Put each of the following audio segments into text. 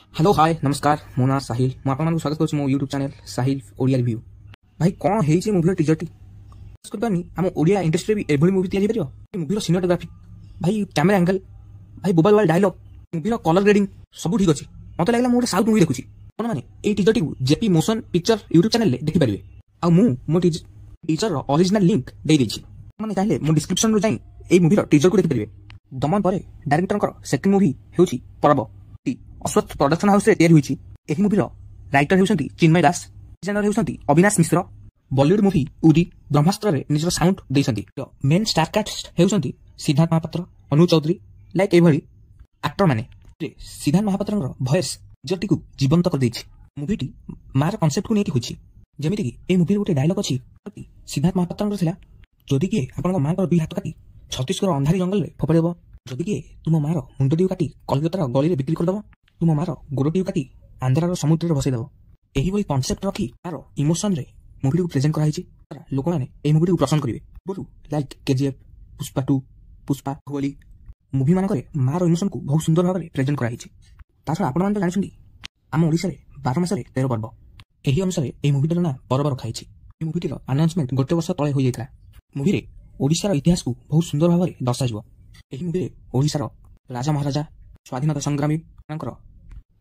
Hello hi नमस्कार मो ना साहिल मुझे स्वागत करुँ मो यूट्यूब चैनल साहिल ओडिया रिव्यू। भाई कौन है मूवी टीजर टी आम ओडिया इंडस्ट्री भी एभली मूवी तैयारी मूवी सिनेमाटोग्राफी भाई कैमेरा एंगल भाई बोबाल वाला डायलॉग मूवी कलर ग्रेडिंग सब ठीक अच्छे मत लगे मुझे साउथ मूवी देखुची मैंने ये teaser T JP motion picture YouTube channel देखिपारे आ मो टीजर ओरिजिनल लिंक दे देछि मैंने चाहिए मो डिस्क्रिप्शन जाई ए मूवी टीजर को देखिपारे। दमन पर डायरेक्टर सेकंड मूवी होउची परब अश्वत्थ प्रोडक्शन हाउस रे तैयारी होईची। एही मूवी राइटर हेउसंती चिन्मय दास, डिजाइनर हेउसंती अविनाश मिश्र। बॉलीवुड मूवी उदी ब्रह्मास्त्र रे निजर साउंड देइसंती। मेन स्टार कास्ट हेउसंती सिद्धार्थ महापात्र, अनु चौधरी लाइक एभली एक्टर माने। सिद्धार्थ महापात्रर वॉइस टीजर को जीवंत कर देइछि। मूवी टी मार कांसेप्ट को नेकी होईछि जेमिति कि ए मूवी रे गोटे डायलॉग अछि सिद्धार्थ महापात्रर थिला जदि कि आपन मां को दुई हाथ काटी छत्तीसगढ़ अंधारी जंगल रे फोपाड़ी देबो, जदि कि तुम मार मुंड दी काटी कलकतार गली रे बिक्री कर देबो, तुम मार गोड़टी काटी आंध्रार समुद्र में भसई देव। यही कॉन्सेप्ट रखी तार इमोशन रे मूवी को प्रेजेंट कराई लोक मैंने ये मूवी को पसंद करेंगे। बोलू like KGF, Pushpa 2, Pushpa Baahubali movie मानक मार इमोशन को बहुत सुंदर भाव में प्रेजेंट कराई। ताछड़ा आपण मैंने जानते आम ओडिशा रे 12 मासरे 13 पर्व यही अनुसार ये मूवीटर ना पर्व रखाई। मूवीटर अनाउंसमेंट गोटे वर्ष तले हो जाता। मूवी रे ओडिशार इतिहास को बहुत सुंदर भाव में दर्शाଯିव। यही मूवी ओडिशार राजा महाराजा स्वाधीनता संग्रामी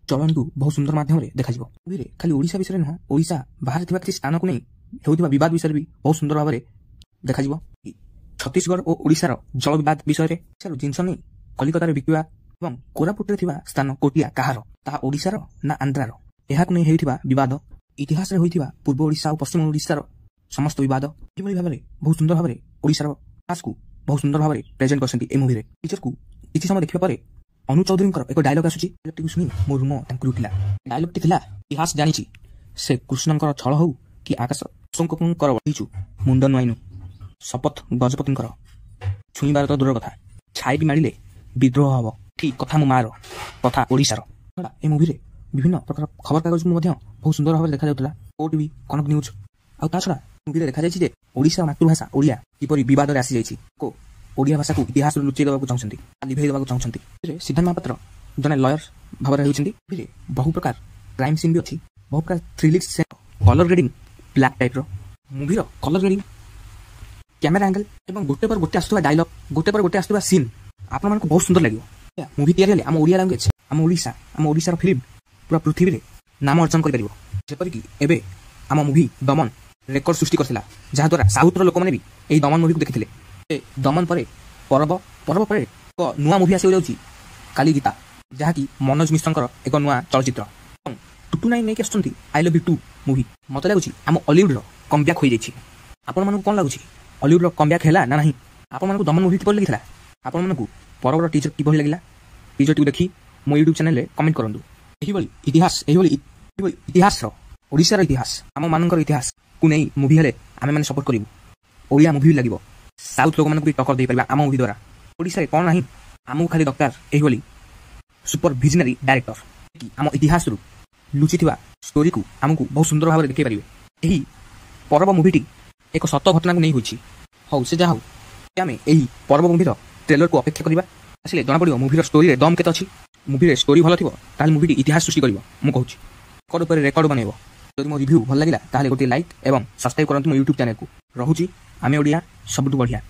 चलन को बहुत सुंदर माध्यम देखा मूवी खाली ओडिशा विषय नुह ओडिशा बाहर किसी स्थान को नहीं होता विवाद विषय भी बहुत सुंदर भाव में देखा छत्तीसगढ़ और ओडिशार जल विवाद विषय जिनस नहीं कलिकतार बिकवा और कोरापुट स्थान कोटिया कहार ता ओडिशार ना आंध्रार यह नहीं होता विवाद इतिहास होता पूर्व ओडिशा और पश्चिम ओडिशार समस्त विवाद ये भाव में बहुत सुंदर भाव में ओडिशार इतिहास को बहुत सुंदर भाव में प्रेजेंट कर मूवी टीचर को किसी समय देखा अनु चौधरी एक डायलॉग आसुची शुणी मो रूम लुटिला। डायलॉग टी इतिहास जानी से कृष्णकर छल हो कि आकाश शंकर बढ़ीचु मुंड नुआईनु शपथ गजपति छुईबार तो दूर कथा छाई भी मारे विद्रोह हम ठीक कथा मो मार कथा ओडिशार। ए मूवी रे विभिन्न प्रकार खबर कागज बहुत सुंदर भाव देखा जाउतला ओटीवी कनक न्यूज आ ता छड़ा मूवी रे देखा जायछि जे ओडिशा मातृभाषा ओडिया किपरि विवाद रे आसी जायछि को ओडिया भाषा को इतिहास लुचेई देवा चाहते लिभेई देवा चाहते। सिद्धार्थ महापात्र जने लयर भाव में बहु प्रकार क्राइम सीन भी अच्छी बहु प्रकार thrilling scene colour grading black type movie colour grading camera angle और गोटे पर गोटे आसुवा डायलॉग गोटे पर गोटे आसुवा सीन आपण मानक बहुत सुंदर लगे। मूवी तैयारी हेले आम ओडिया लैंग्वेज आम ओडिशार फिल्म पूरा पृथ्वी में नाम अर्जन कर जेपरिक एबे आम मूवी दमन रेकर्ड सृष्टि करथिला जहाद्वारा साउथर लोक मैंने भी यही दमन मूवी को देखिथिले। दमन पर पर्व पर एक नुआ मूवी आसी जाउची काली गीता जहाँकि मनोज मिश्र एक नुआ चलचित्र टुटू नाइन नहीं आसुँच आई लव यू 2 मूवी मत लगुच आम हॉलीवुड कमब्याक हो जाइए। आपण मानक कौन लगुच हॉलीवुड कमब्याक है ना नहीं आपण मानक दमन मूवी किपर लगी आपण मानक पर्वर टीजर किपर लगे टीजर टी देखी मो यूट्यूब चैनल कमेंट करूँ। यही इतिहास ओडिशार इतिहास आम मानकर इतिहास को नहीं मूवी हेले आमे माने सपोर्ट करूँ ओडिया मूवी लगे साउथ लोक मानक भी टक्कर दे पारिबा आम मूवी द्वारा। ओडिशा कौन नहीं आमको खाली दरकार यही सुपर विजनरी डायरेक्टर आम इतिहास लुचि स्टोरी को आमको बहुत सुंदर भाव में देखा पारे। यही पर्व मूवी एक सत घटना को नहीं होती हौ से जहाँ आम यही पर्व मूवी ट्रेलर को अपेक्षा करवा आसिले जना पड़ो मूवी स्टोरी दम के अच्छी मूवी स्टोरी भल थी मूवी इतिहास सृष्टि कर मुझे रेकर्ड पर रेकर्ड बनइब। जब मो रिव्यू भल लगा गोटे लाइक और सब्सक्राइब करते मो यूट्यूब चैनल को। रहुची आमे ओडिया सबुठ बढ़िया।